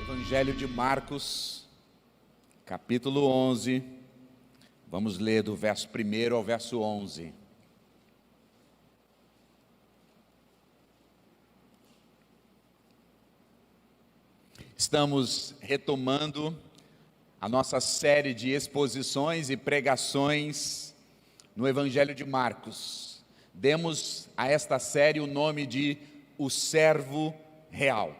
Evangelho de Marcos, capítulo 11, vamos ler do verso 1 ao verso 11. Estamos retomando a nossa série de exposições e pregações no Evangelho de Marcos. Demos a esta série o nome de O Servo Real.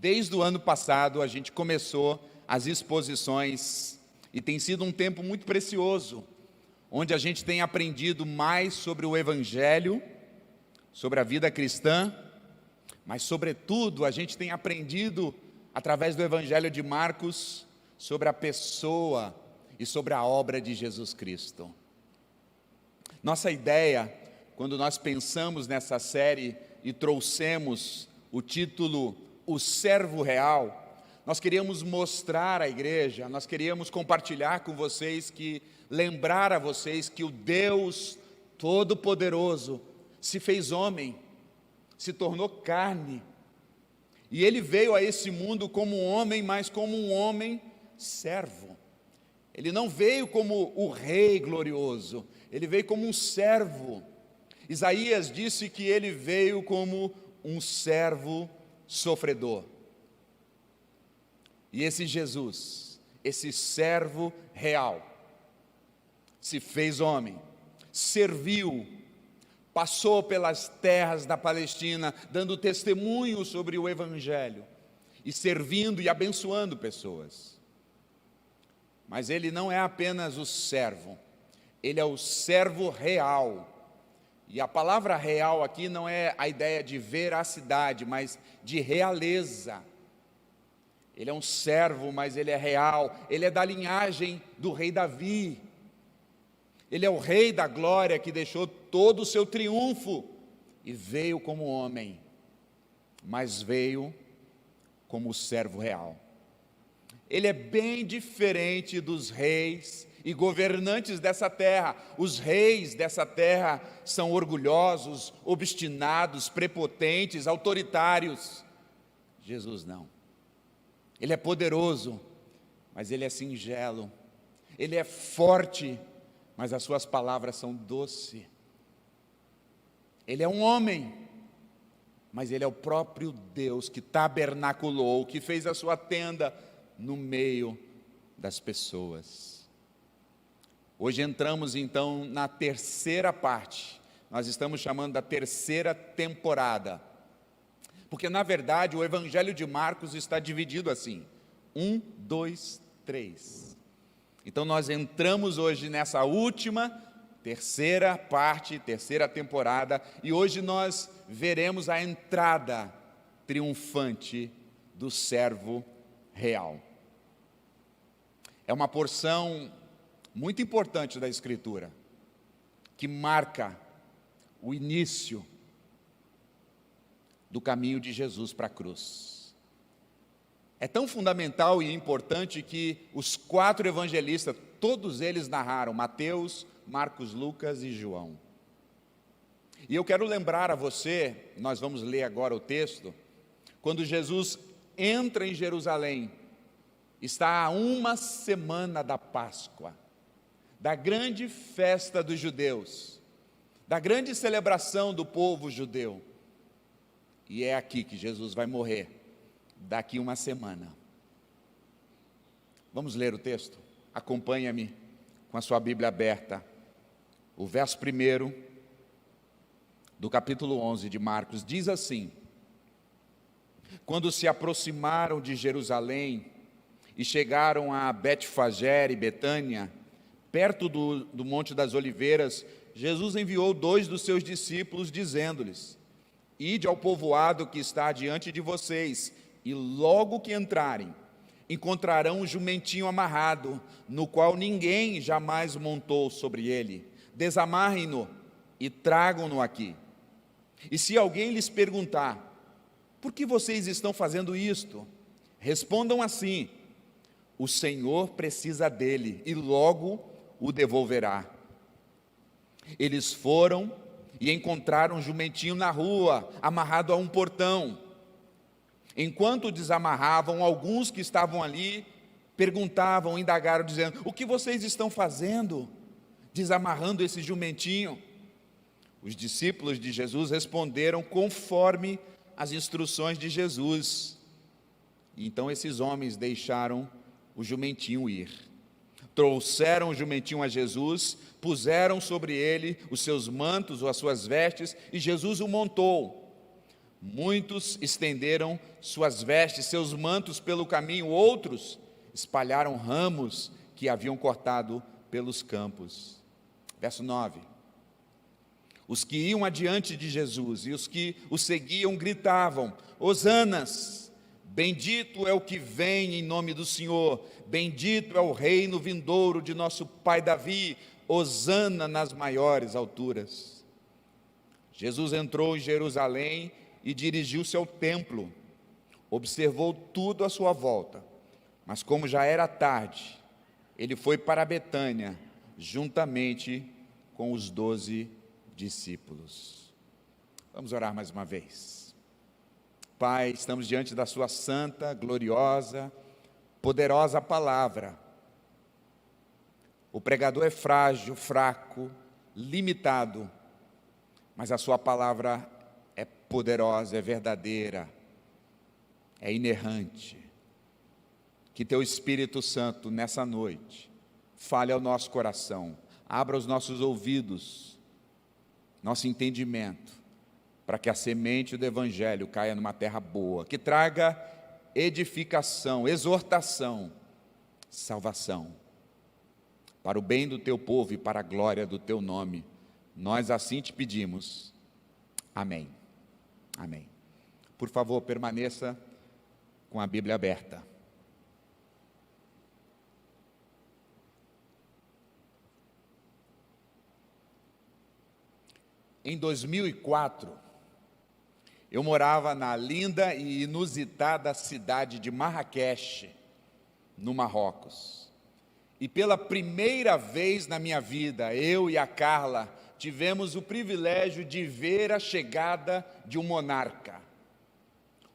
Desde o ano passado a gente começou as exposições e tem sido um tempo muito precioso, onde a gente tem aprendido mais sobre o Evangelho, sobre a vida cristã, mas sobretudo a gente tem aprendido através do Evangelho de Marcos sobre a pessoa e sobre a obra de Jesus Cristo. Nossa ideia, quando nós pensamos nessa série e trouxemos o título O Servo Real, nós queríamos mostrar à igreja, nós queríamos compartilhar com vocês, lembrar a vocês que o Deus Todo-Poderoso se fez homem, se tornou carne, e Ele veio a esse mundo como um homem, mas como um homem servo. Ele não veio como o rei glorioso, Ele veio como um servo. Isaías disse que Ele veio como um servo sofredor. E esse Jesus, esse servo real, se fez homem, serviu, passou pelas terras da Palestina, dando testemunho sobre o Evangelho, e servindo e abençoando pessoas. Mas Ele não é apenas o servo, Ele é o servo real. E a palavra real aqui não é a ideia de veracidade, mas de realeza. Ele é um servo, mas ele é real. Ele é da linhagem do rei Davi. Ele é o rei da glória que deixou todo o seu triunfo e veio como homem, mas veio como servo real. Ele é bem diferente dos reis e governantes dessa terra. Os reis dessa terra são orgulhosos, obstinados, prepotentes, autoritários. Jesus não. Ele é poderoso, mas ele é singelo. Ele é forte, mas as suas palavras são doces. Ele é um homem, mas ele é o próprio Deus que tabernaculou, que fez a sua tenda no meio das pessoas. Hoje entramos então na terceira parte, nós estamos chamando da terceira temporada, porque na verdade o Evangelho de Marcos está dividido assim, 1, 2, 3. Então nós entramos hoje nessa última, terceira parte, terceira temporada, e hoje nós veremos a entrada triunfante do servo real. É uma porção muito importante da Escritura, que marca o início do caminho de Jesus para a cruz. É tão fundamental e importante que os 4 evangelistas, todos eles narraram, Mateus, Marcos, Lucas e João. E eu quero lembrar a você, nós vamos ler agora o texto, quando Jesus entra em Jerusalém, está a uma semana da Páscoa, da grande festa dos judeus, da grande celebração do povo judeu. E é aqui que Jesus vai morrer, daqui uma semana. Vamos ler o texto? Acompanha-me com a sua Bíblia aberta. O verso 1 do capítulo 11 de Marcos diz assim: Quando se aproximaram de Jerusalém e chegaram a Betfagé e Betânia, perto do Monte das Oliveiras, Jesus enviou 2 dos seus discípulos, dizendo-lhes: Ide ao povoado que está diante de vocês, e logo que entrarem, encontrarão um jumentinho amarrado, no qual ninguém jamais montou sobre ele. Desamarrem-no e tragam-no aqui. E se alguém lhes perguntar: por que vocês estão fazendo isto? Respondam assim: o Senhor precisa dele e logo o devolverá. Eles foram e encontraram um jumentinho na rua, amarrado a um portão. Enquanto desamarravam, alguns que estavam ali perguntavam, indagaram, dizendo: o que vocês estão fazendo, desamarrando esse jumentinho? Os discípulos de Jesus responderam conforme as instruções de Jesus. Então esses homens deixaram o jumentinho ir. Trouxeram o jumentinho a Jesus, puseram sobre ele os seus mantos ou as suas vestes, e Jesus o montou. Muitos estenderam suas vestes, seus mantos pelo caminho, outros espalharam ramos que haviam cortado pelos campos. Verso 9. Os que iam adiante de Jesus e os que o seguiam gritavam: Hosanas! Bendito é o que vem em nome do Senhor, bendito é o reino vindouro de nosso pai Davi, hosana nas maiores alturas. Jesus entrou em Jerusalém e dirigiu-se ao templo. Observou tudo à sua volta, mas como já era tarde, ele foi para Betânia, juntamente com os 12 discípulos. Vamos orar mais uma vez. Pai, estamos diante da sua santa, gloriosa, poderosa palavra. O pregador é frágil, fraco, limitado, mas a sua palavra é poderosa, é verdadeira, é inerrante. Que teu Espírito Santo nessa noite fale ao nosso coração, abra os nossos ouvidos, nosso entendimento, para que a semente do Evangelho caia numa terra boa, que traga edificação, exortação, salvação, para o bem do teu povo e para a glória do teu nome. Nós assim te pedimos. Amém. Amém. Por favor, permaneça com a Bíblia aberta. Em 2004, eu morava na linda e inusitada cidade de Marrakech, no Marrocos. E pela primeira vez na minha vida, eu e a Carla tivemos o privilégio de ver a chegada de um monarca.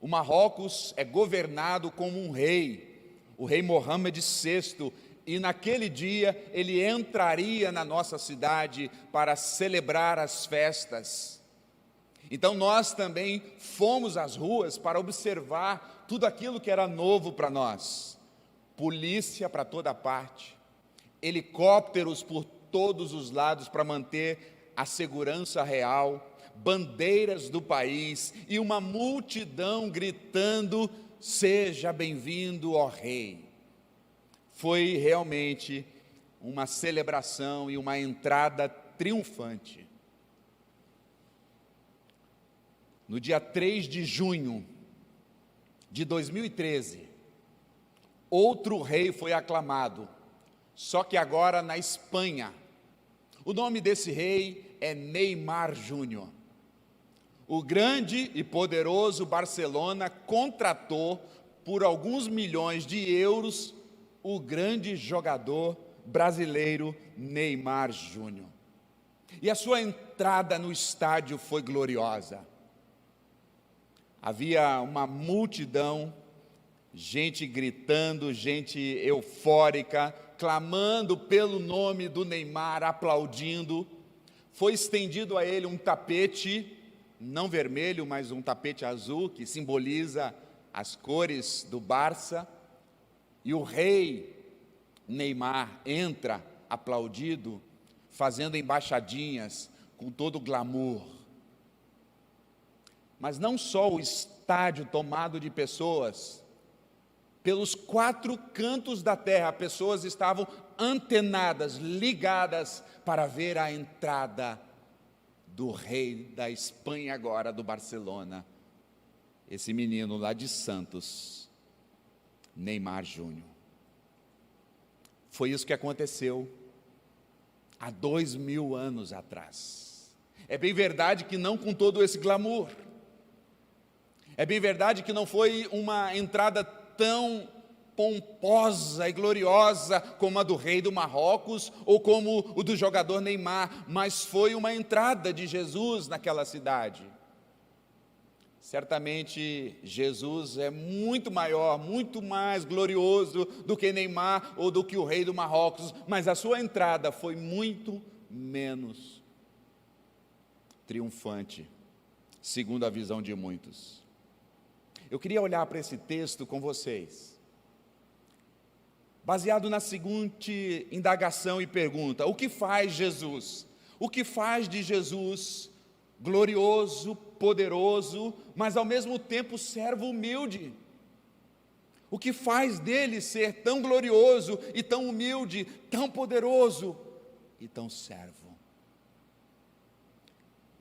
O Marrocos é governado como um rei, o rei Mohammed VI, e naquele dia ele entraria na nossa cidade para celebrar as festas. Então nós também fomos às ruas para observar tudo aquilo que era novo para nós. Polícia para toda parte, helicópteros por todos os lados para manter a segurança real, bandeiras do país e uma multidão gritando: seja bem-vindo, ó rei. Foi realmente uma celebração e uma entrada triunfante. No dia 3 de junho de 2013, outro rei foi aclamado, só que agora na Espanha. O nome desse rei é Neymar Júnior. O grande e poderoso Barcelona contratou por alguns milhões de euros o grande jogador brasileiro Neymar Júnior. E a sua entrada no estádio foi gloriosa. Havia uma multidão, gente gritando, gente eufórica, clamando pelo nome do Neymar, aplaudindo. Foi estendido a ele um tapete, não vermelho, mas um tapete azul, que simboliza as cores do Barça. E o rei Neymar entra aplaudido, fazendo embaixadinhas, com todo o glamour. Mas não só o estádio tomado de pessoas, pelos 4 cantos da terra, pessoas estavam antenadas, ligadas para ver a entrada do rei da Espanha agora, do Barcelona, esse menino lá de Santos, Neymar Júnior. Foi isso que aconteceu há 2000 anos atrás. É bem verdade que não com todo esse glamour. É bem verdade que não foi uma entrada tão pomposa e gloriosa como a do rei do Marrocos ou como o do jogador Neymar, mas foi uma entrada de Jesus naquela cidade. Certamente Jesus é muito maior, muito mais glorioso do que Neymar ou do que o rei do Marrocos, mas a sua entrada foi muito menos triunfante, segundo a visão de muitos. Eu queria olhar para esse texto com vocês, baseado na seguinte indagação e pergunta: o que faz Jesus? O que faz de Jesus glorioso, poderoso, mas ao mesmo tempo servo humilde? O que faz dele ser tão glorioso e tão humilde, tão poderoso e tão servo?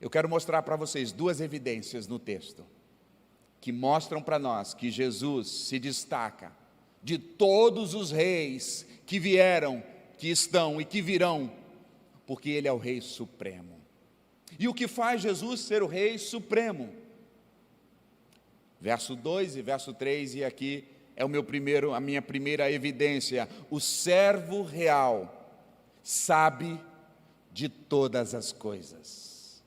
Eu quero mostrar para vocês duas evidências no texto, que mostram para nós que Jesus se destaca de todos os reis que vieram, que estão e que virão, porque Ele é o Rei Supremo. E o que faz Jesus ser o Rei Supremo? Verso 2 e verso 3, e aqui é a minha primeira evidência: o servo real sabe de todas as coisas.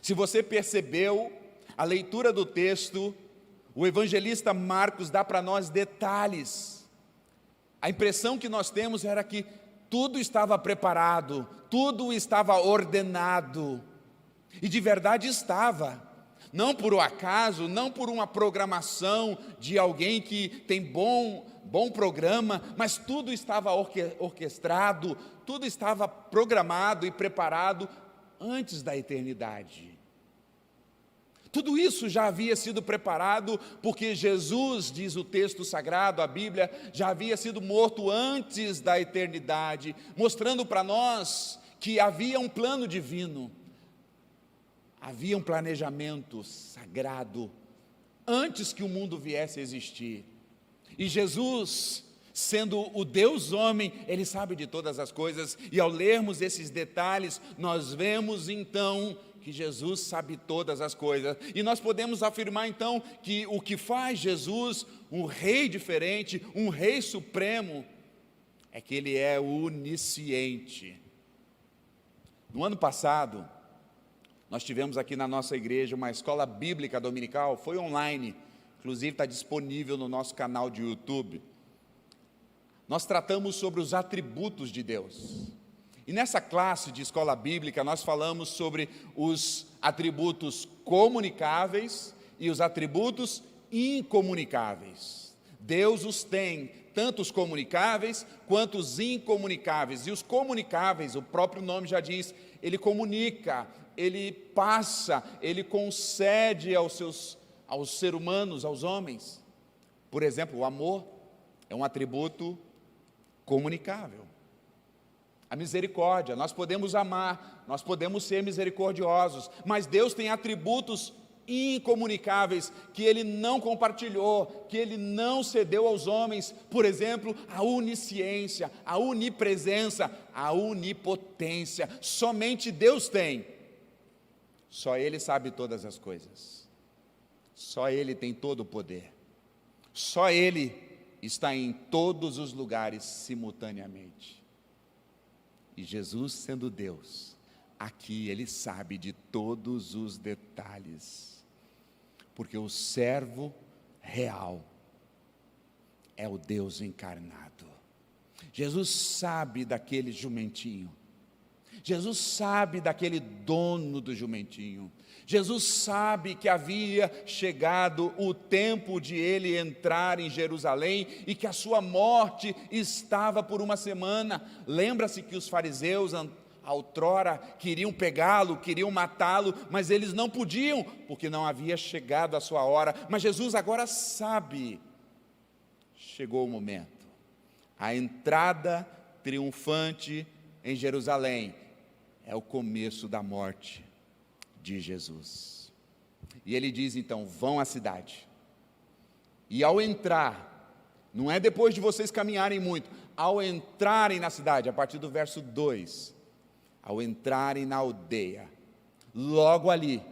Se você percebeu a leitura do texto, o evangelista Marcos dá para nós detalhes. A impressão que nós temos era que tudo estava preparado, tudo estava ordenado, e de verdade estava, não por um acaso, não por uma programação de alguém que tem bom programa, mas tudo estava orquestrado, tudo estava programado e preparado antes da eternidade. Tudo isso já havia sido preparado, porque Jesus, diz o texto sagrado, a Bíblia, já havia sido morto antes da eternidade, mostrando para nós que havia um plano divino, havia um planejamento sagrado, antes que o mundo viesse a existir. E Jesus, sendo o Deus homem, Ele sabe de todas as coisas, e ao lermos esses detalhes, nós vemos então que Jesus sabe todas as coisas, e nós podemos afirmar então que o que faz Jesus um rei diferente, um rei supremo, é que Ele é onisciente. No ano passado, nós tivemos aqui na nossa igreja uma escola bíblica dominical, foi online, inclusive está disponível no nosso canal de YouTube. Nós tratamos sobre os atributos de Deus. E nessa classe de escola bíblica, nós falamos sobre os atributos comunicáveis e os atributos incomunicáveis. Deus os tem, tanto os comunicáveis quanto os incomunicáveis. E os comunicáveis, o próprio nome já diz, Ele comunica, Ele passa, Ele concede aos seres humanos, aos homens. Por exemplo, o amor é um atributo comunicável. A misericórdia, nós podemos amar, nós podemos ser misericordiosos, mas Deus tem atributos incomunicáveis que Ele não compartilhou, que Ele não cedeu aos homens. Por exemplo, a onisciência, a onipresença, a onipotência, somente Deus tem. Só Ele sabe todas as coisas, só Ele tem todo o poder, só Ele está em todos os lugares simultaneamente. E Jesus, sendo Deus, aqui Ele sabe de todos os detalhes, porque o servo real é o Deus encarnado. Jesus sabe daquele jumentinho, Jesus sabe daquele dono do jumentinho, Jesus sabe que havia chegado o tempo de Ele entrar em Jerusalém e que a sua morte estava por uma semana. Lembra-se que os fariseus outrora queriam pegá-lo, queriam matá-lo, mas eles não podiam, porque não havia chegado a sua hora. Mas Jesus agora sabe, chegou o momento, a entrada triunfante em Jerusalém é o começo da morte de Jesus. E Ele diz então: vão à cidade, e ao entrar, não é depois de vocês caminharem muito, ao entrarem na cidade, a partir do verso 2, ao entrarem na aldeia, logo ali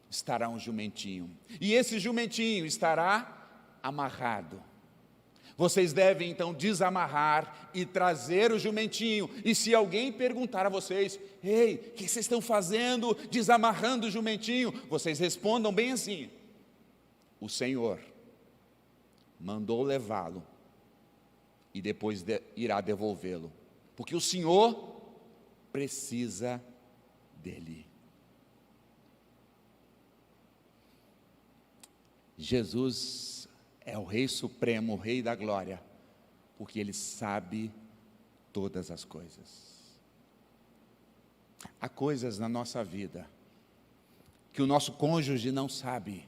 estará um jumentinho, e esse jumentinho estará amarrado. Vocês devem então desamarrar e trazer o jumentinho. E se alguém perguntar a vocês: ei, o que vocês estão fazendo desamarrando o jumentinho? Vocês respondam bem assim: o Senhor mandou levá-lo e depois irá devolvê-lo, porque o Senhor precisa dele. Jesus é o Rei Supremo, o Rei da Glória, porque Ele sabe todas as coisas. Há coisas na nossa vida que o nosso cônjuge não sabe.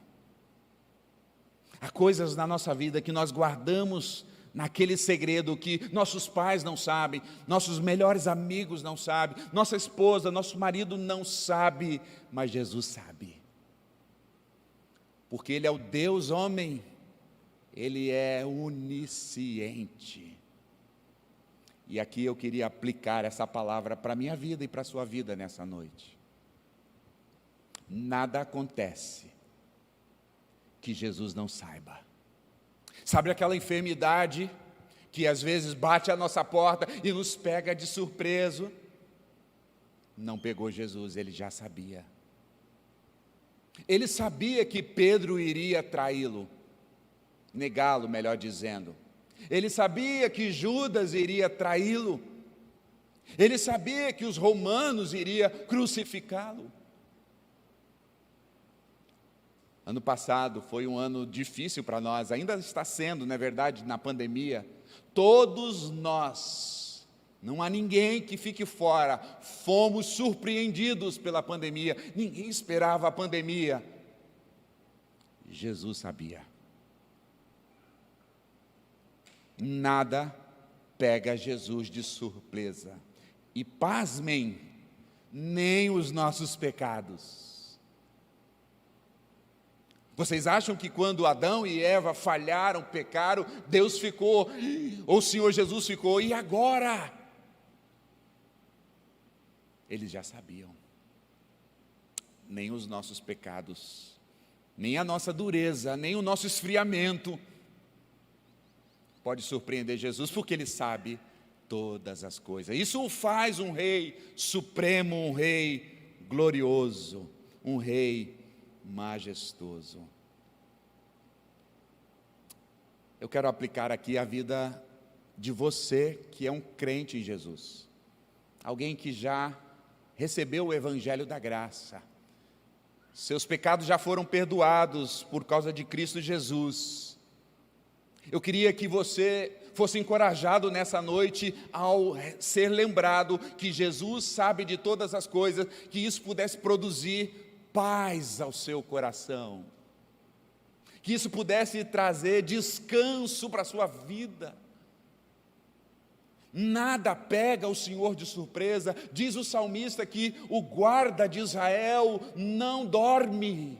Há coisas na nossa vida que nós guardamos naquele segredo que nossos pais não sabem, nossos melhores amigos não sabem, nossa esposa, nosso marido não sabe, mas Jesus sabe. Porque Ele é o Deus homem, Ele é onisciente. E aqui eu queria aplicar essa palavra para a minha vida e para a sua vida nessa noite. Nada acontece que Jesus não saiba. Sabe aquela enfermidade que às vezes bate à nossa porta e nos pega de surpresa? Não pegou Jesus, Ele já sabia. Ele sabia que Pedro iria traí-lo, negá-lo, melhor dizendo. Ele sabia que Judas iria traí-lo. Ele sabia que os romanos iriam crucificá-lo. Ano passado foi um ano difícil para nós, ainda está sendo, não é verdade, na pandemia. Todos nós, não há ninguém que fique fora, fomos surpreendidos pela pandemia. Ninguém esperava a pandemia. Jesus sabia. Nada pega Jesus de surpresa. E pasmem, nem os nossos pecados. Vocês acham que quando Adão e Eva falharam, pecaram, Deus ficou, ou o Senhor Jesus ficou, e agora? Eles já sabiam. Nem os nossos pecados, nem a nossa dureza, nem o nosso esfriamento pode surpreender Jesus, porque Ele sabe todas as coisas. Isso o faz um Rei supremo, um Rei glorioso, um Rei majestoso. Eu quero aplicar aqui a vida de você que é um crente em Jesus, alguém que já recebeu o Evangelho da graça, seus pecados já foram perdoados por causa de Cristo Jesus. Eu queria que você fosse encorajado nessa noite ao ser lembrado que Jesus sabe de todas as coisas, que isso pudesse produzir paz ao seu coração, que isso pudesse trazer descanso para a sua vida. Nada pega o Senhor de surpresa. Diz o salmista que o guarda de Israel não dorme,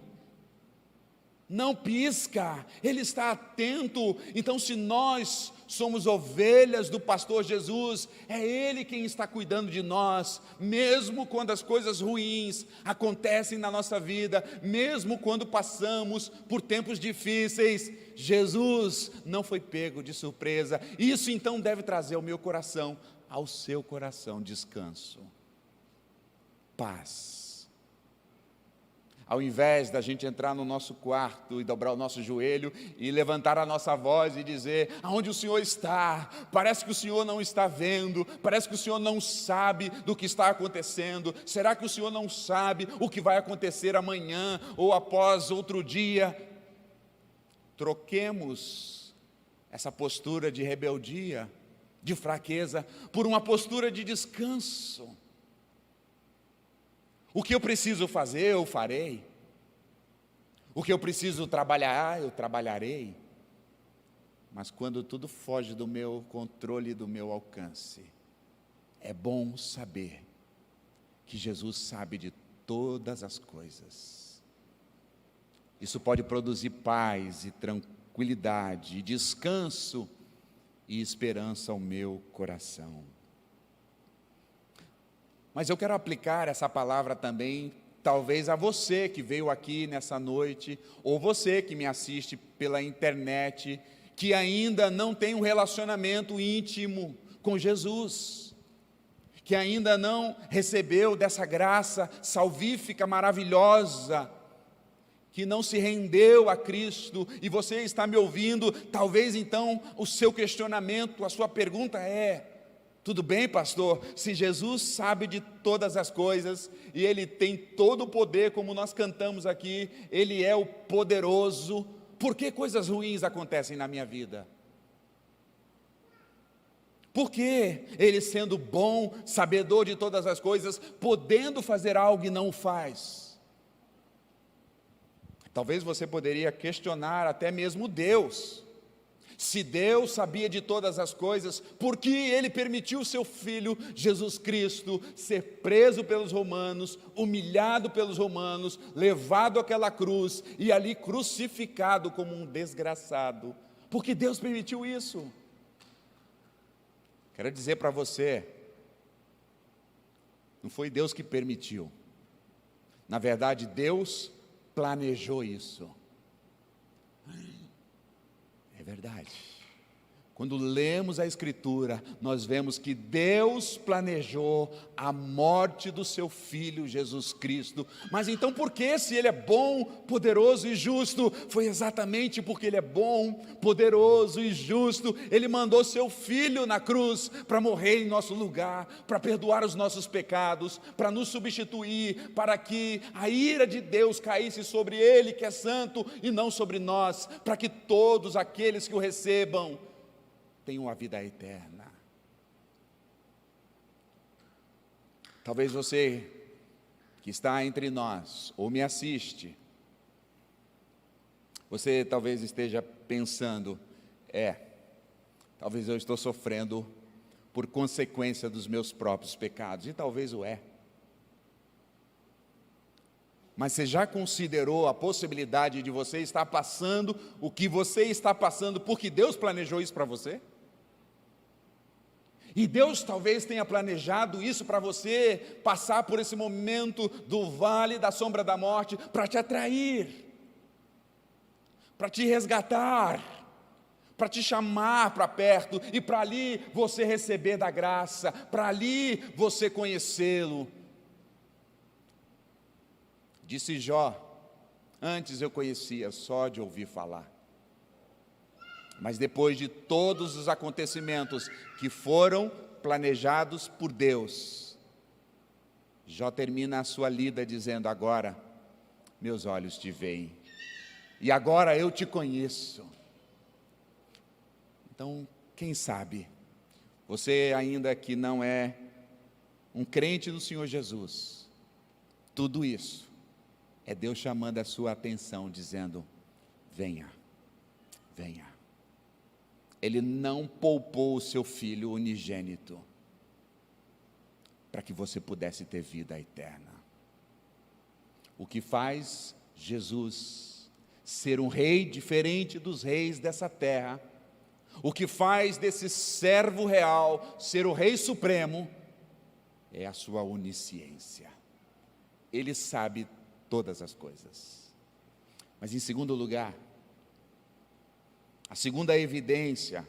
não pisca, ele está atento. Então, se nós somos ovelhas do pastor Jesus, é Ele quem está cuidando de nós, mesmo quando as coisas ruins acontecem na nossa vida, mesmo quando passamos por tempos difíceis, Jesus não foi pego de surpresa. Isso então deve trazer ao meu coração, ao seu coração, descanso, paz. Ao invés da gente entrar no nosso quarto e dobrar o nosso joelho e levantar a nossa voz e dizer: aonde o Senhor está? Parece que o Senhor não está vendo, parece que o Senhor não sabe do que está acontecendo. Será que o Senhor não sabe o que vai acontecer amanhã ou após outro dia? Troquemos essa postura de rebeldia, de fraqueza, por uma postura de descanso. O que eu preciso fazer, eu farei. O que eu preciso trabalhar, eu trabalharei. Mas quando tudo foge do meu controle e do meu alcance, é bom saber que Jesus sabe de todas as coisas. Isso pode produzir paz e tranquilidade, e descanso e esperança ao meu coração. Mas eu quero aplicar essa palavra também, talvez a você que veio aqui nessa noite, ou você que me assiste pela internet, que ainda não tem um relacionamento íntimo com Jesus, que ainda não recebeu dessa graça salvífica maravilhosa, que não se rendeu a Cristo, e você está me ouvindo, talvez então o seu questionamento, a sua pergunta é: tudo bem, pastor, se Jesus sabe de todas as coisas, e Ele tem todo o poder, como nós cantamos aqui, Ele é o poderoso, por que coisas ruins acontecem na minha vida? Por que Ele, sendo bom, sabedor de todas as coisas, podendo fazer algo e não o faz? Talvez você poderia questionar até mesmo Deus. Se Deus sabia de todas as coisas, por que Ele permitiu o seu Filho, Jesus Cristo, ser preso pelos romanos, humilhado pelos romanos, levado àquela cruz e ali crucificado como um desgraçado? Por que Deus permitiu isso? Quero dizer para você, não foi Deus que permitiu. Na verdade, Deus planejou isso. É verdade. Quando lemos a Escritura, nós vemos que Deus planejou a morte do seu Filho Jesus Cristo. Mas então por que, se Ele é bom, poderoso e justo? Foi exatamente porque Ele é bom, poderoso e justo. Ele mandou seu Filho na cruz para morrer em nosso lugar, para perdoar os nossos pecados, para nos substituir, para que a ira de Deus caísse sobre Ele, que é santo, e não sobre nós, para que todos aqueles que o recebam tenham a vida eterna. Talvez você que está entre nós, ou me assiste, você talvez esteja pensando, talvez eu estou sofrendo por consequência dos meus próprios pecados, e talvez o é. Mas você já considerou a possibilidade de você estar passando o que você está passando, porque Deus planejou isso para você? E Deus talvez tenha planejado isso para você, passar por esse momento do vale da sombra da morte, para te atrair, para te resgatar, para te chamar para perto, e para ali você receber da graça, para ali você conhecê-lo. Disse Jó: antes eu conhecia só de ouvir falar, mas depois de todos os acontecimentos que foram planejados por Deus, Jó termina a sua lida dizendo: agora meus olhos te veem, e agora eu te conheço. Então, quem sabe, você ainda que não é um crente no Senhor Jesus, tudo isso é Deus chamando a sua atenção, dizendo: venha, venha. Ele não poupou o seu Filho unigênito para que você pudesse ter vida eterna. O que faz Jesus ser um rei diferente dos reis dessa terra, o que faz desse servo real ser o rei supremo, é a sua onisciência. Ele sabe todas as coisas. Mas em segundo lugar, a segunda evidência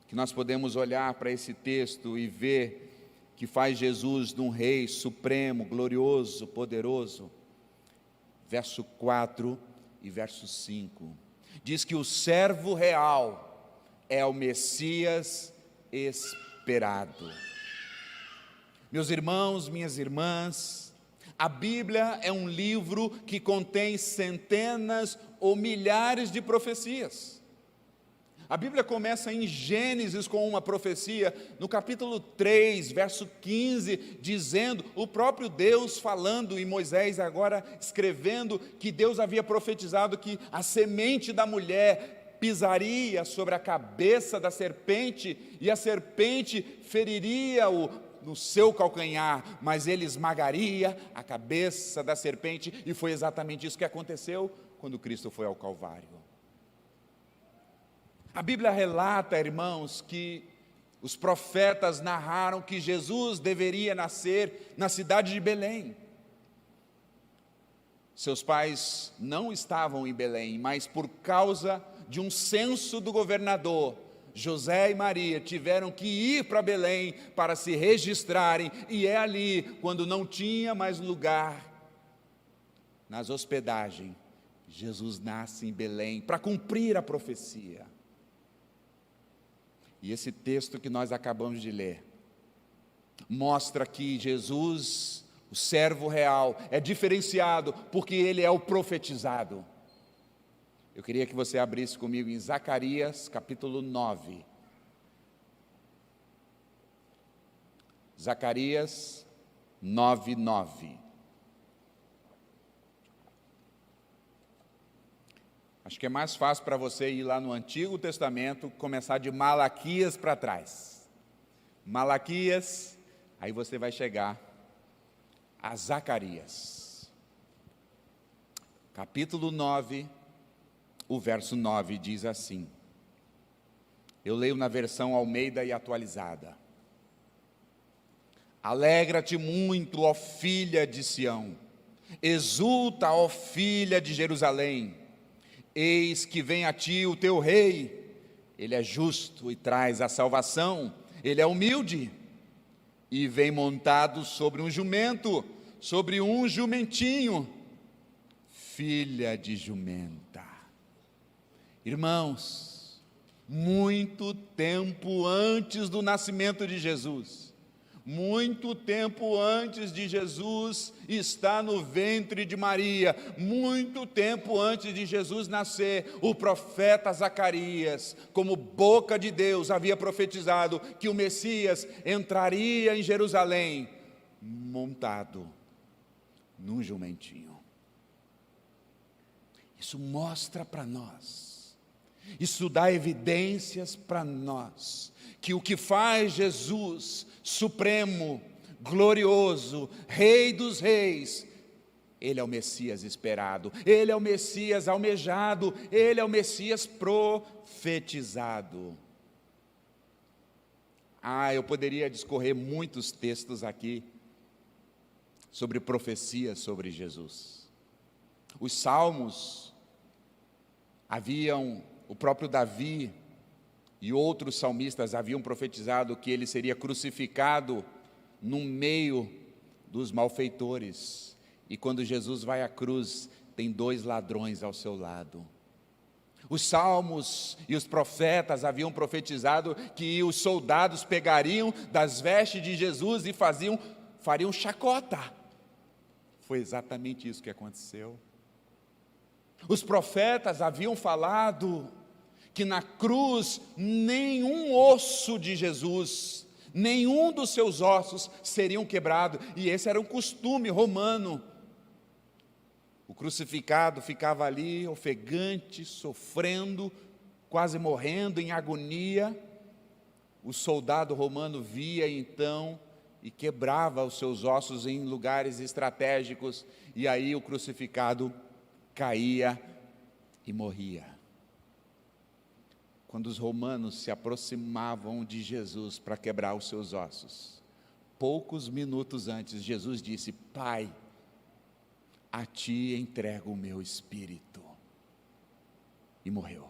que nós podemos olhar para esse texto e ver que faz Jesus de um rei supremo, glorioso, poderoso, verso 4 e verso 5, diz que o servo real é o Messias esperado. Meus irmãos, minhas irmãs, a Bíblia é um livro que contém centenas ou milhares de profecias. A Bíblia começa em Gênesis com uma profecia, no capítulo 3, verso 15, dizendo, o próprio Deus falando, e Moisés agora escrevendo, que Deus havia profetizado que a semente da mulher pisaria sobre a cabeça da serpente, e a serpente feriria-o no seu calcanhar, mas ele esmagaria a cabeça da serpente, e foi exatamente isso que aconteceu quando Cristo foi ao Calvário. A Bíblia relata, irmãos, que os profetas narraram que Jesus deveria nascer na cidade de Belém. Seus pais não estavam em Belém, mas por causa de um censo do governador, José e Maria tiveram que ir para Belém para se registrarem, e é ali, quando não tinha mais lugar nas hospedagens, Jesus nasce em Belém para cumprir a profecia. E esse texto que nós acabamos de ler mostra que Jesus, o servo real, é diferenciado porque ele é o profetizado. Eu queria que você abrisse comigo em Zacarias capítulo 9. Zacarias 9:9. Acho que é mais fácil para você ir lá no Antigo Testamento, começar de Malaquias para trás. Malaquias, aí você vai chegar a Zacarias. Capítulo 9, o verso 9 diz assim. Eu leio na versão Almeida e atualizada. Alegra-te muito, ó filha de Sião. Exulta, ó filha de Jerusalém. Eis que vem a ti o teu rei, ele é justo e traz a salvação, ele é humilde, e vem montado sobre um jumento, sobre um jumentinho, filha de jumenta. Irmãos, muito tempo antes do nascimento de Jesus, muito tempo antes de Jesus estar no ventre de Maria, muito tempo antes de Jesus nascer, o profeta Zacarias, como boca de Deus, havia profetizado que o Messias entraria em Jerusalém, montado num jumentinho. Isso mostra para nós, isso dá evidências para nós, que o que faz Jesus supremo, glorioso, Rei dos reis, ele é o Messias esperado, ele é o Messias almejado, ele é o Messias profetizado. Eu poderia discorrer muitos textos aqui sobre profecias sobre Jesus. Os salmos o próprio Davi e outros salmistas haviam profetizado que ele seria crucificado no meio dos malfeitores. E quando Jesus vai à cruz, tem 2 ladrões ao seu lado. Os salmos e os profetas haviam profetizado que os soldados pegariam das vestes de Jesus e fariam chacota. Foi exatamente isso que aconteceu. Os profetas haviam falado que na cruz nenhum osso de Jesus, nenhum dos seus ossos seriam quebrados, e esse era um costume romano. O crucificado ficava ali, ofegante, sofrendo, quase morrendo, em agonia. O soldado romano via então e quebrava os seus ossos em lugares estratégicos, e aí o crucificado caía e morria. Quando os romanos se aproximavam de Jesus para quebrar os seus ossos, poucos minutos antes, Jesus disse: Pai, a ti entrego o meu espírito. E morreu.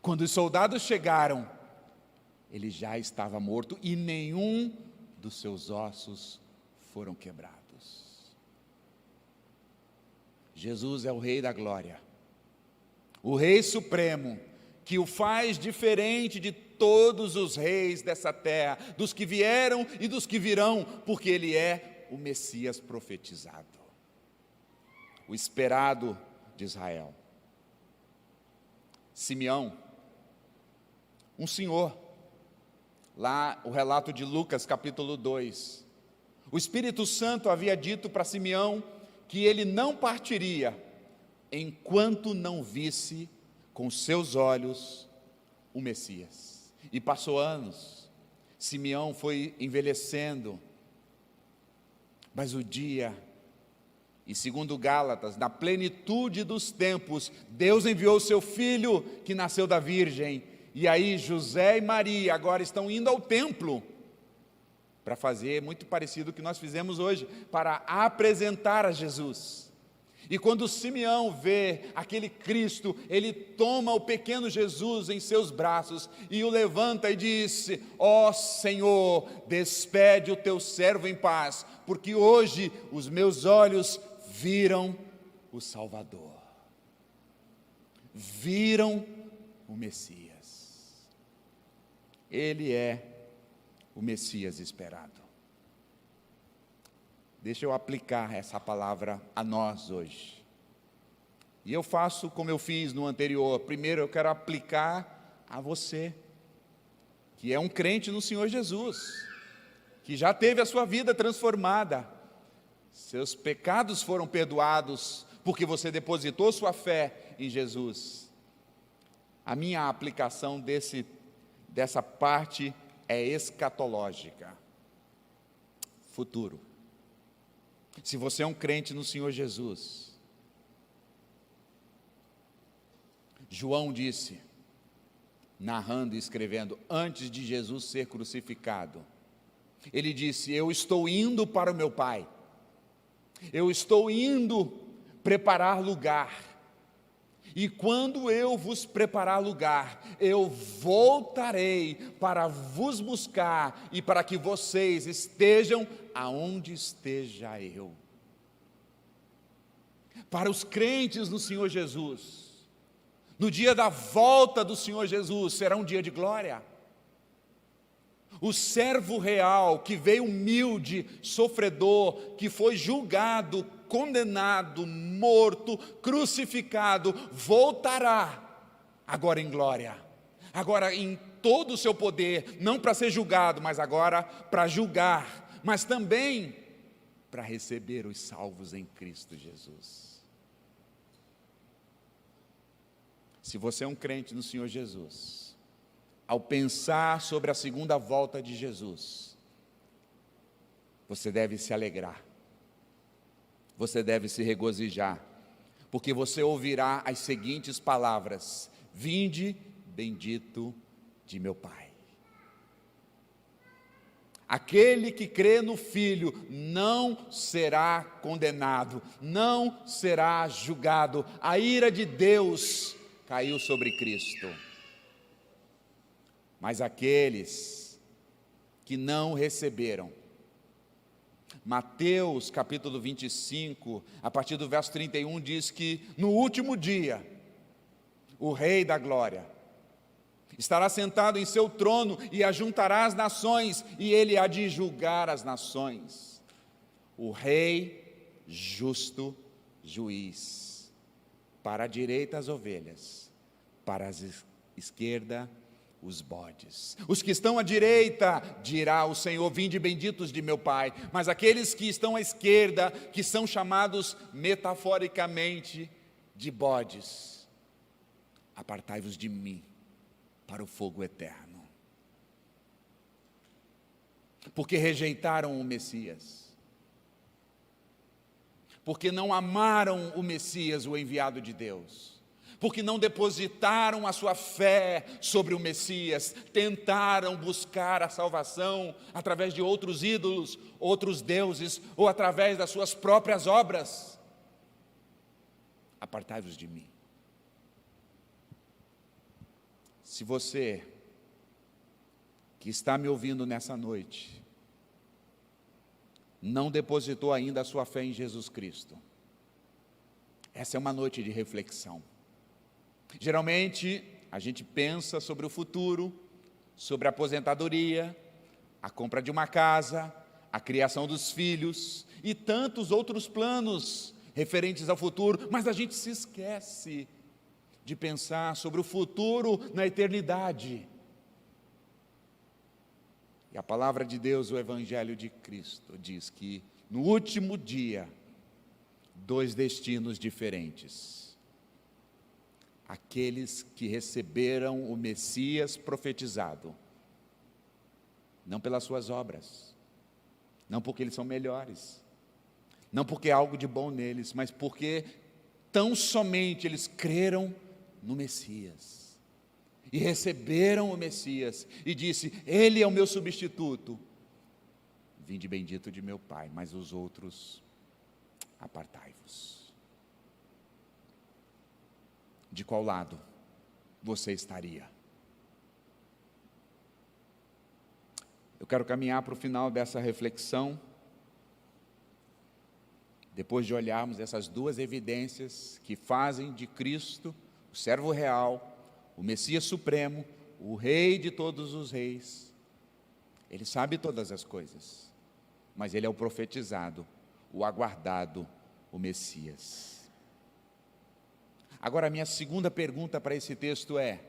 Quando os soldados chegaram, ele já estava morto e nenhum dos seus ossos foram quebrados. Jesus é o Rei da Glória, o Rei Supremo, que o faz diferente de todos os reis dessa terra, dos que vieram e dos que virão, porque ele é o Messias profetizado, o esperado de Israel. Simeão, um senhor, lá o relato de Lucas capítulo 2, o Espírito Santo havia dito para Simeão que ele não partiria enquanto não visse com seus olhos o Messias. E passou anos, Simeão foi envelhecendo, mas o dia, e segundo Gálatas, na plenitude dos tempos, Deus enviou o seu filho que nasceu da virgem, e aí José e Maria agora estão indo ao templo para fazer muito parecido com o que nós fizemos hoje, para apresentar a Jesus. E quando Simeão vê aquele Cristo, ele toma o pequeno Jesus em seus braços e o levanta e disse: ó Senhor, despede o teu servo em paz, porque hoje os meus olhos viram o Salvador, viram o Messias. Ele é o Messias esperado. Deixa eu aplicar essa palavra a nós hoje. E eu faço como eu fiz no anterior. Primeiro eu quero aplicar a você, que é um crente no Senhor Jesus, que já teve a sua vida transformada. Seus pecados foram perdoados, porque você depositou sua fé em Jesus. A minha aplicação dessa parte é escatológica. Futuro. Se você é um crente no Senhor Jesus, João disse, narrando e escrevendo, antes de Jesus ser crucificado, ele disse: eu estou indo para o meu Pai, eu estou indo preparar lugar, e quando eu vos preparar lugar, eu voltarei para vos buscar, e para que vocês estejam aonde esteja eu. Para os crentes no Senhor Jesus, no dia da volta do Senhor Jesus, será um dia de glória. O servo real, que veio humilde, sofredor, que foi julgado, condenado, morto, crucificado, voltará agora em glória, agora em todo o seu poder, não para ser julgado, mas agora para julgar, mas também para receber os salvos em Cristo Jesus. Se você é um crente no Senhor Jesus, ao pensar sobre a segunda volta de Jesus, você deve se alegrar, você deve se regozijar, porque você ouvirá as seguintes palavras: vinde, bendito de meu Pai. Aquele que crê no Filho não será condenado, não será julgado. A ira de Deus caiu sobre Cristo. Mas aqueles que não receberam, Mateus capítulo 25, a partir do verso 31, diz que no último dia, o Rei da Glória estará sentado em seu trono e ajuntará as nações, e ele há de julgar as nações. O Rei justo juiz, para a direita as ovelhas, para a esquerda os bodes. Os que estão à direita, dirá o Senhor, vinde benditos de meu Pai. Mas aqueles que estão à esquerda, que são chamados metaforicamente de bodes, apartai-vos de mim para o fogo eterno. Porque rejeitaram o Messias, porque não amaram o Messias, o enviado de Deus, porque não depositaram a sua fé sobre o Messias, tentaram buscar a salvação através de outros ídolos, outros deuses, ou através das suas próprias obras. Apartai-vos de mim. Se você que está me ouvindo nessa noite não depositou ainda a sua fé em Jesus Cristo, essa é uma noite de reflexão. Geralmente, a gente pensa sobre o futuro, sobre a aposentadoria, a compra de uma casa, a criação dos filhos e tantos outros planos referentes ao futuro, mas a gente se esquece de pensar sobre o futuro na eternidade. E a palavra de Deus, o Evangelho de Cristo, diz que no último dia, dois destinos diferentes. Aqueles que receberam o Messias profetizado, não pelas suas obras, não porque eles são melhores, não porque há algo de bom neles, mas porque tão somente eles creram no Messias, e receberam o Messias, e disse, ele é o meu substituto, vinde bendito de meu Pai, mas os outros, apartai-vos. de qual lado você estaria? Eu quero caminhar para o final dessa reflexão, depois de olharmos essas duas evidências que fazem de Cristo o servo real, o Messias supremo, o Rei de todos os reis. Ele sabe todas as coisas, mas ele é o profetizado, o aguardado, o Messias. Agora, a minha segunda pergunta para esse texto é: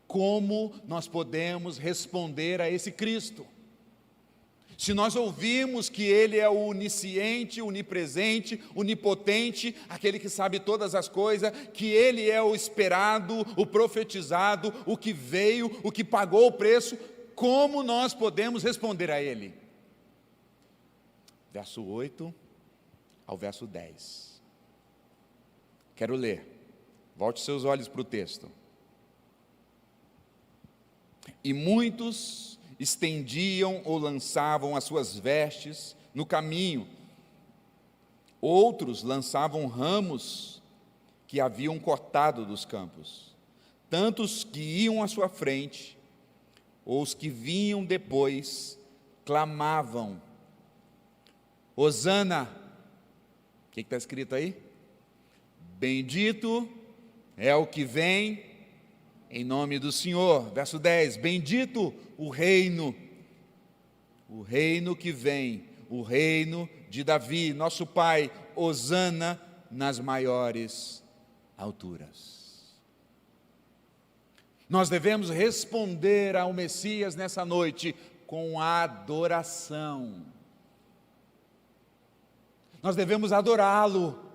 como nós podemos responder a esse Cristo? Se nós ouvimos que Ele é o onisciente, onipresente, onipotente, aquele que sabe todas as coisas, que Ele é o esperado, o profetizado, o que veio, o que pagou o preço, como nós podemos responder a Ele? Verso 8 ao verso 10. Quero ler. Volte seus olhos para o texto. E muitos estendiam ou lançavam as suas vestes no caminho. Outros lançavam ramos que haviam cortado dos campos. Tantos que iam à sua frente, ou os que vinham depois, clamavam: Hosana. O que está escrito aí? Bendito é o que vem em nome do Senhor. Verso 10, bendito o reino que vem, o reino de Davi, nosso Pai, hosana nas maiores alturas. Nós devemos responder ao Messias nessa noite com adoração. Nós devemos adorá-lo.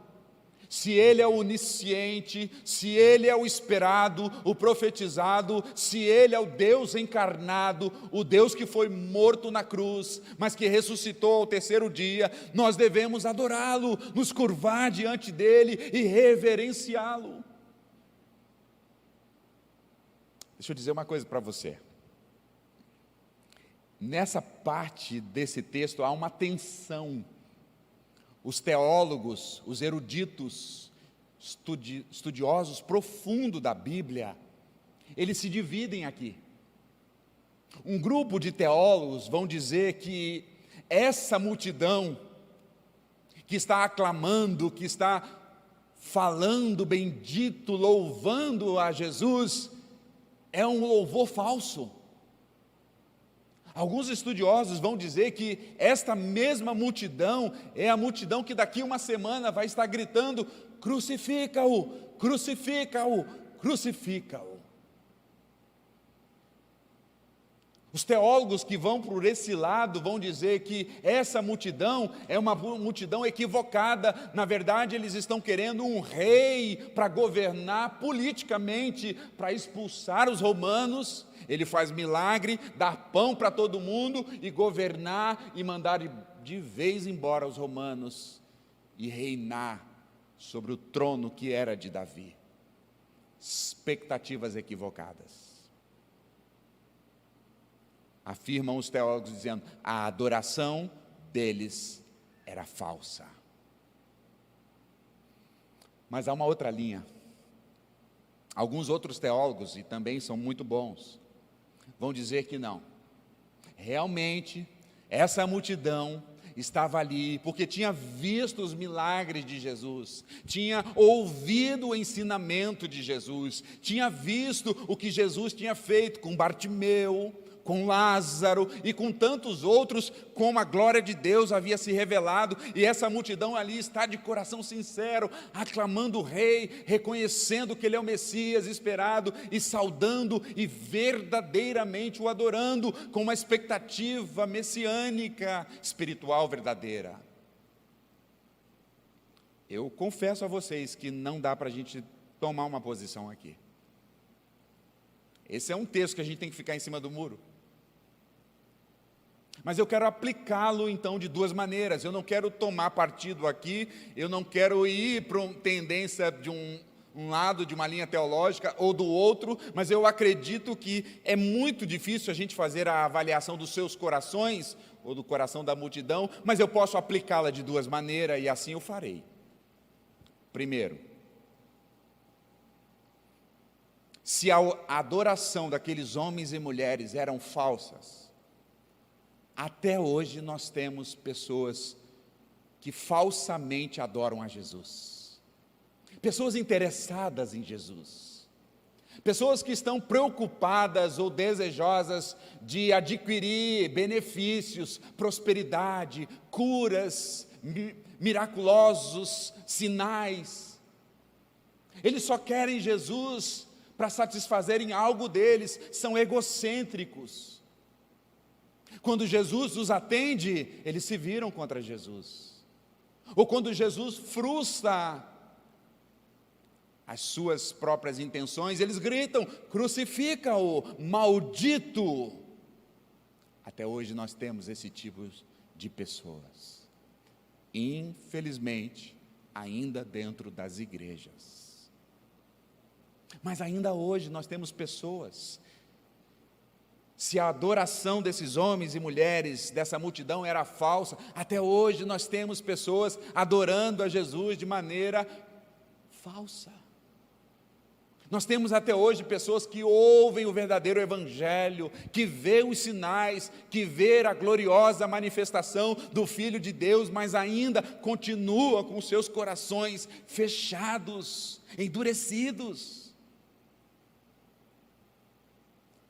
Se Ele é o onisciente, se Ele é o esperado, o profetizado, se Ele é o Deus encarnado, o Deus que foi morto na cruz, mas que ressuscitou ao terceiro dia, nós devemos adorá-lo, nos curvar diante dEle e reverenciá-lo. Deixa eu dizer uma coisa para você. Nessa parte desse texto há uma tensão. Os teólogos, os eruditos, estudiosos profundos da Bíblia, eles se dividem aqui. Um grupo de teólogos vão dizer que essa multidão que está aclamando, que está falando bendito, louvando a Jesus, é um louvor falso. Alguns estudiosos vão dizer que esta mesma multidão é a multidão que daqui uma semana vai estar gritando: crucifica-o, crucifica-o, crucifica-o. Os teólogos que vão por esse lado vão dizer que essa multidão é uma multidão equivocada. Na verdade, eles estão querendo um rei para governar politicamente, para expulsar os romanos. Ele faz milagre, dar pão para todo mundo e governar e mandar de vez embora os romanos e reinar sobre o trono que era de Davi. Expectativas equivocadas. Afirmam os teólogos dizendo: a adoração deles era falsa. Mas há uma outra linha. Alguns outros teólogos, e também são muito bons, vão dizer que não. Realmente, essa multidão estava ali porque tinha visto os milagres de Jesus, tinha ouvido o ensinamento de Jesus, tinha visto o que Jesus tinha feito com Bartimeu, com Lázaro e com tantos outros, como a glória de Deus havia se revelado, e essa multidão ali está de coração sincero, aclamando o rei, reconhecendo que ele é o Messias esperado, e saudando e verdadeiramente o adorando, com uma expectativa messiânica, espiritual verdadeira. Eu confesso a vocês que não dá para a gente tomar uma posição aqui. Esse é um texto que a gente tem que ficar em cima do muro. Mas eu quero aplicá-lo então de duas maneiras. Eu não quero tomar partido aqui, eu não quero ir para uma tendência de um lado, de uma linha teológica ou do outro, mas eu acredito que é muito difícil a gente fazer a avaliação dos seus corações ou do coração da multidão, mas eu posso aplicá-la de duas maneiras e assim eu farei. Primeiro, se a adoração daqueles homens e mulheres eram falsas, até hoje nós temos pessoas que falsamente adoram a Jesus, pessoas interessadas em Jesus, pessoas que estão preocupadas ou desejosas de adquirir benefícios, prosperidade, curas, miraculosos sinais. Eles só querem Jesus para satisfazerem algo deles, são egocêntricos. Quando Jesus os atende, eles se viram contra Jesus. Ou quando Jesus frustra as suas próprias intenções, eles gritam: crucifica-o, maldito. Até hoje nós temos esse tipo de pessoas, infelizmente, ainda dentro das igrejas. Mas ainda hoje nós temos pessoas. Se a adoração desses homens e mulheres, dessa multidão era falsa, até hoje nós temos pessoas adorando a Jesus de maneira falsa. Nós temos até hoje pessoas que ouvem o verdadeiro evangelho, que vê os sinais, que vê a gloriosa manifestação do Filho de Deus, mas ainda continua com seus corações fechados, endurecidos.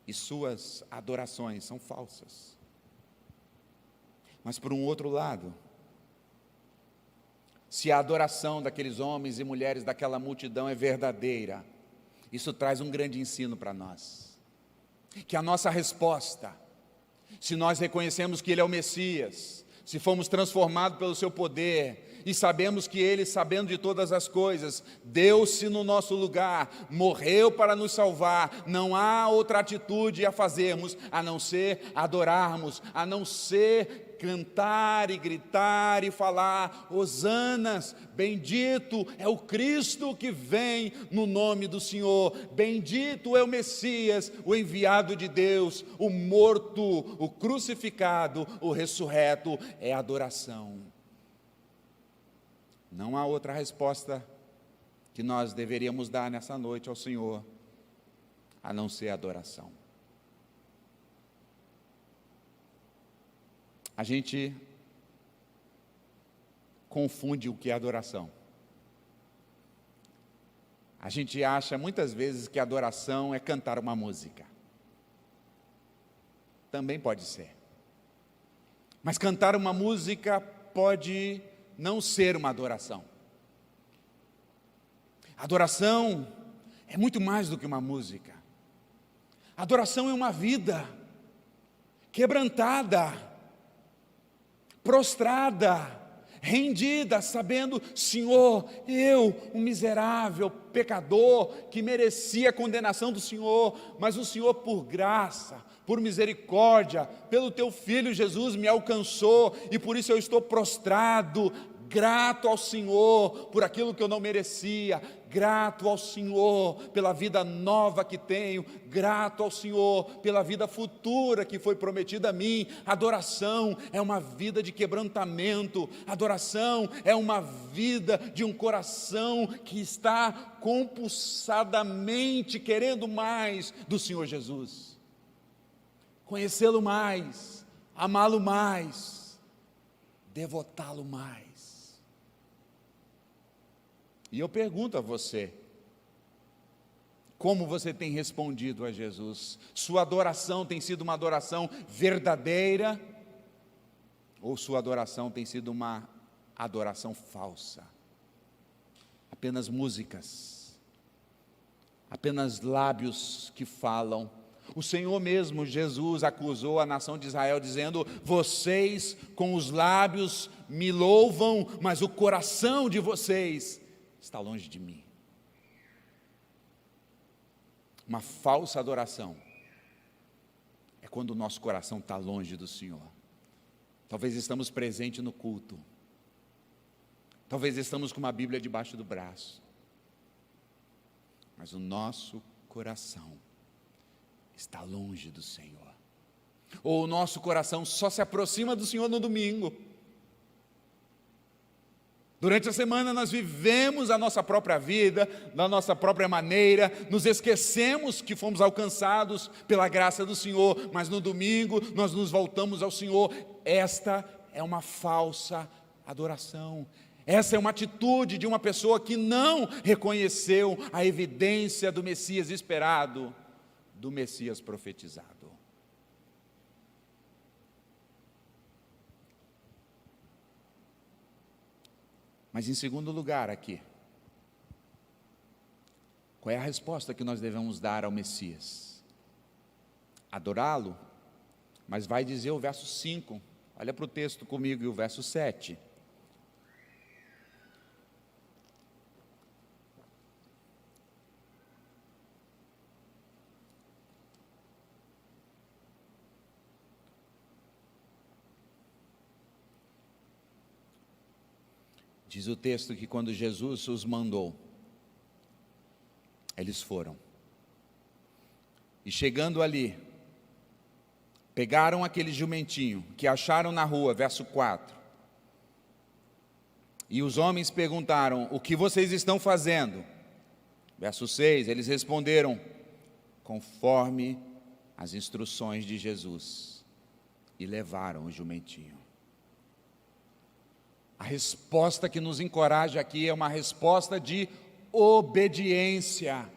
E suas adorações são falsas. Mas por um outro lado, se a adoração daqueles homens e mulheres daquela multidão é verdadeira, isso traz um grande ensino para nós. Que a nossa resposta, se nós reconhecemos que Ele é o Messias, se fomos transformados pelo seu poder, e sabemos que Ele, sabendo de todas as coisas, deu-se no nosso lugar, morreu para nos salvar, não há outra atitude a fazermos, a não ser adorarmos, a não ser cantar e gritar e falar: hosanas, bendito é o Cristo que vem no nome do Senhor, bendito é o Messias, o enviado de Deus, o morto, o crucificado, o ressurreto. É adoração. Não há outra resposta que nós deveríamos dar nessa noite ao Senhor, a não ser adoração. A gente confunde o que é adoração. A gente acha muitas vezes que adoração é cantar uma música. Também pode ser. Mas cantar uma música pode não ser uma adoração. Adoração é muito mais do que uma música. Adoração é uma vida quebrantada, prostrada, rendida, sabendo: Senhor, eu, um miserável pecador, que merecia a condenação do Senhor, mas o Senhor, por graça, por misericórdia, pelo teu Filho Jesus me alcançou, e por isso eu estou prostrado, grato ao Senhor por aquilo que eu não merecia, grato ao Senhor pela vida nova que tenho, grato ao Senhor pela vida futura que foi prometida a mim. Adoração é uma vida de quebrantamento, adoração é uma vida de um coração que está compulsadamente querendo mais do Senhor Jesus, conhecê-lo mais, amá-lo mais, devotá-lo mais. E eu pergunto a você, como você tem respondido a Jesus? Sua adoração tem sido uma adoração verdadeira? Ou sua adoração tem sido uma adoração falsa? Apenas músicas, apenas lábios que falam. O Senhor mesmo, Jesus, acusou a nação de Israel dizendo: vocês com os lábios me louvam, mas o coração de vocês está longe de mim. Uma falsa adoração é quando o nosso coração está longe do Senhor. Talvez estamos presentes no culto, talvez estamos com uma Bíblia debaixo do braço, mas o nosso coração está longe do Senhor. Ou o nosso coração só se aproxima do Senhor no domingo. Durante a semana nós vivemos a nossa própria vida, da nossa própria maneira, nos esquecemos que fomos alcançados pela graça do Senhor, mas no domingo nós nos voltamos ao Senhor. Esta é uma falsa adoração. Essa é uma atitude de uma pessoa que não reconheceu a evidência do Messias esperado, do Messias profetizado. Mas em segundo lugar aqui, qual é a resposta que nós devemos dar ao Messias? Adorá-lo? Mas vai dizer o verso 5, olha para o texto comigo e o verso 7. Diz o texto que quando Jesus os mandou, eles foram. E chegando ali, pegaram aquele jumentinho que acharam na rua, verso 4. E os homens perguntaram: o que vocês estão fazendo? Verso 6, eles responderam: conforme as instruções de Jesus. E levaram o jumentinho. A resposta que nos encoraja aqui é uma resposta de obediência.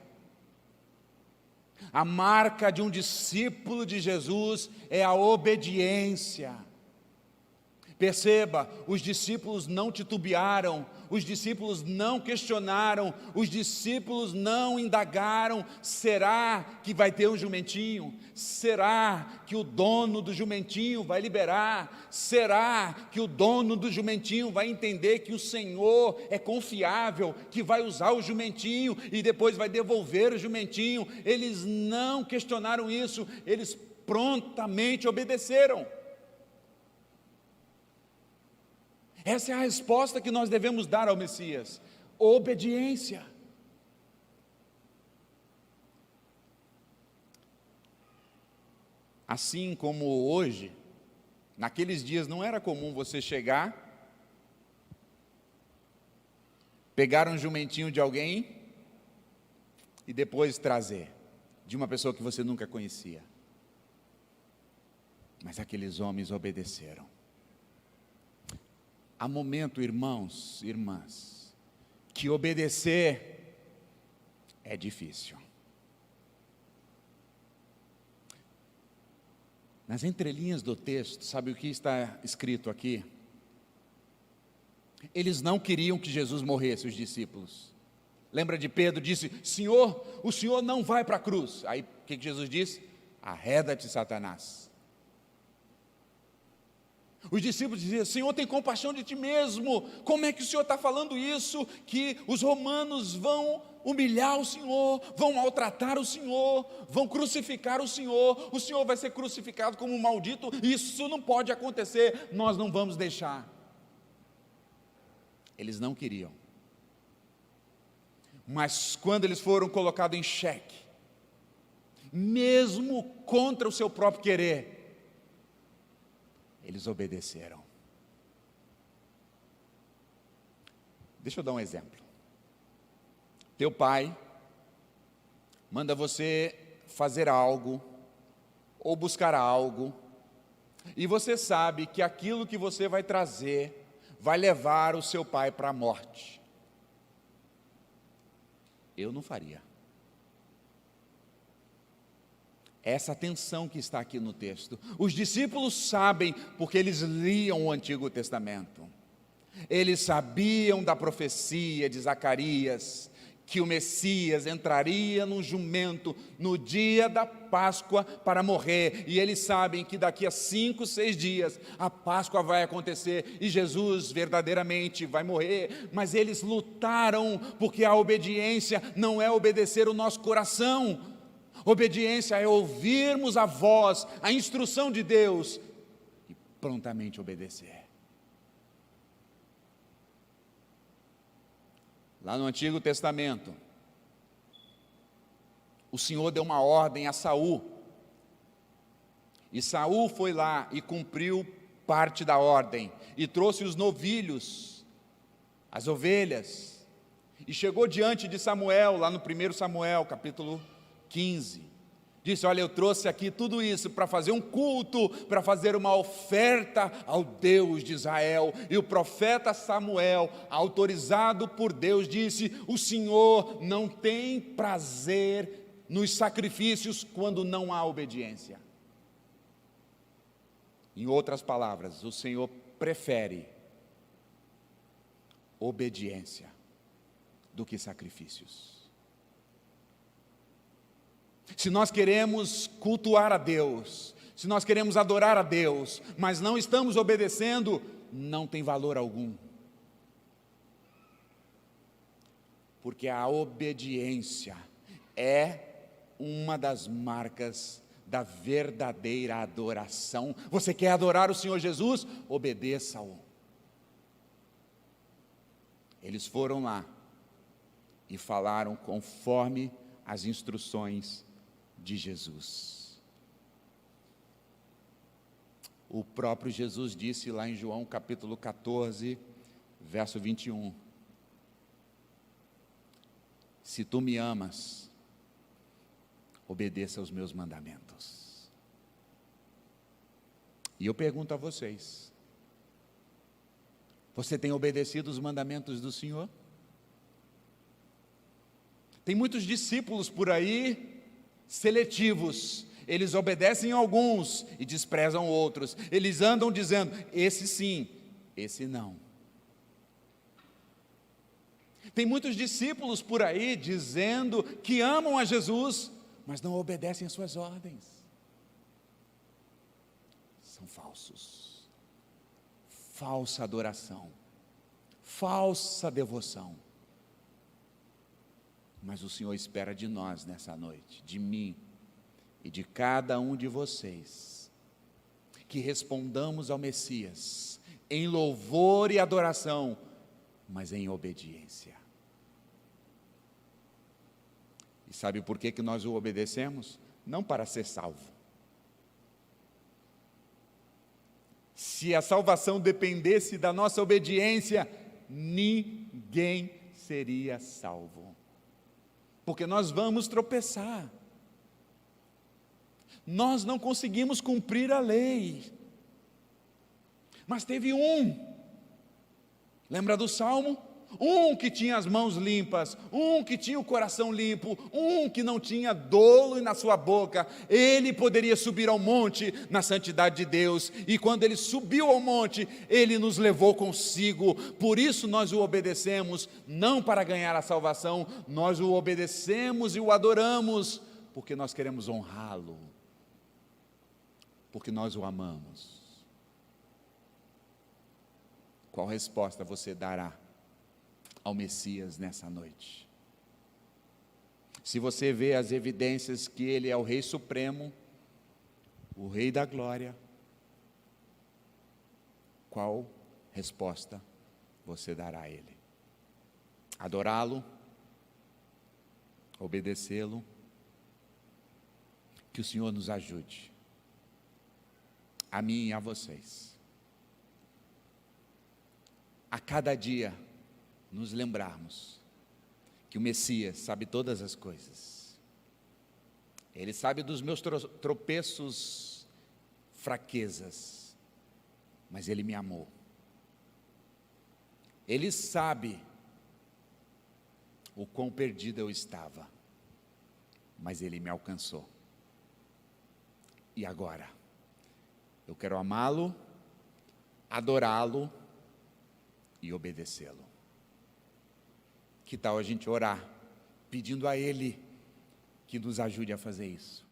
A marca de um discípulo de Jesus é a obediência. Perceba, os discípulos não titubearam, os discípulos não questionaram, os discípulos não indagaram: será que vai ter um jumentinho? Será que o dono do jumentinho vai liberar? Será que o dono do jumentinho vai entender que o Senhor é confiável, que vai usar o jumentinho e depois vai devolver o jumentinho? Eles não questionaram isso, eles prontamente obedeceram. Essa é a resposta que nós devemos dar ao Messias: obediência. Assim como hoje, naqueles dias não era comum você chegar, pegar um jumentinho de alguém e depois trazer, de uma pessoa que você nunca conhecia. Mas aqueles homens obedeceram. Há momento, irmãos, irmãs, que obedecer é difícil. Nas entrelinhas do texto, sabe o que está escrito aqui? Eles não queriam que Jesus morresse, os discípulos. Lembra de Pedro? Disse: Senhor, o Senhor não vai para a cruz. Aí o que Jesus disse? Arreda-te, Satanás. Os discípulos diziam: Senhor, tem compaixão de ti mesmo. Como é que o Senhor está falando isso? Que os romanos vão humilhar o Senhor, vão maltratar o Senhor, vão crucificar o Senhor vai ser crucificado como um maldito. Isso não pode acontecer, nós não vamos deixar. Eles não queriam. Mas quando eles foram colocados em xeque, mesmo contra o seu próprio querer, eles obedeceram. Deixa eu dar um exemplo. Teu pai manda você fazer algo, ou buscar algo, e você sabe que aquilo que você vai trazer vai levar o seu pai para a morte. Eu não faria. Essa tensão que está aqui no texto. Os discípulos sabem, porque eles liam o Antigo Testamento. Eles sabiam da profecia de Zacarias, que o Messias entraria num jumento no dia da Páscoa para morrer. E eles sabem que daqui a 5, 6 dias a Páscoa vai acontecer e Jesus verdadeiramente vai morrer. Mas eles lutaram, porque a obediência não é obedecer o nosso coração. Obediência é ouvirmos a voz, a instrução de Deus e prontamente obedecer. Lá no Antigo Testamento, o Senhor deu uma ordem a Saul, e Saul foi lá e cumpriu parte da ordem, e trouxe os novilhos as ovelhas, e chegou diante de Samuel, lá no 1 Samuel, capítulo 15, disse: olha, eu trouxe aqui tudo isso para fazer um culto, para fazer uma oferta ao Deus de Israel. E o profeta Samuel, autorizado por Deus, disse: o Senhor não tem prazer nos sacrifícios quando não há obediência. Em outras palavras, o Senhor prefere obediência do que sacrifícios. Se nós queremos cultuar a Deus, se nós queremos adorar a Deus, mas não estamos obedecendo, não tem valor algum. Porque a obediência é uma das marcas da verdadeira adoração. Você quer adorar o Senhor Jesus? Obedeça-o. Eles foram lá e falaram conforme as instruções de Jesus. O próprio Jesus disse lá em João capítulo 14, verso 21, se tu me amas, obedeça aos meus mandamentos. E eu pergunto a vocês, você tem obedecido os mandamentos do Senhor? Tem muitos discípulos por aí, seletivos, eles obedecem a alguns e desprezam outros, eles andam dizendo, esse sim, esse não. Tem muitos discípulos por aí dizendo que amam a Jesus, mas não obedecem às suas ordens. São falsos. Falsa adoração, falsa devoção. Mas o Senhor espera de nós nessa noite, de mim e de cada um de vocês, que respondamos ao Messias em louvor e adoração, mas em obediência. E sabe por que nós o obedecemos? Não para ser salvo. Se a salvação dependesse da nossa obediência, ninguém seria salvo. Porque nós vamos tropeçar. Nós não conseguimos cumprir a lei. Mas teve um, lembra do Salmo? Um que tinha as mãos limpas, um que tinha o coração limpo, um que não tinha dolo na sua boca. Ele poderia subir ao monte na santidade de Deus, e quando ele subiu ao monte, ele nos levou consigo. Por isso nós o obedecemos, não para ganhar a salvação, nós o obedecemos e o adoramos, porque nós queremos honrá-lo, porque nós o amamos. Qual resposta você dará ao Messias nessa noite? Se você vê as evidências que Ele é o Rei Supremo, o Rei da Glória, qual resposta você dará a Ele? Adorá-lo? Obedecê-lo? Que o Senhor nos ajude, a mim e a vocês, a cada dia nos lembrarmos que o Messias sabe todas as coisas. Ele sabe dos meus tropeços, fraquezas, mas Ele me amou. Ele sabe o quão perdido eu estava, mas Ele me alcançou. E agora, eu quero amá-lo, adorá-lo e obedecê-lo. Que tal a gente orar, pedindo a Ele que nos ajude a fazer isso?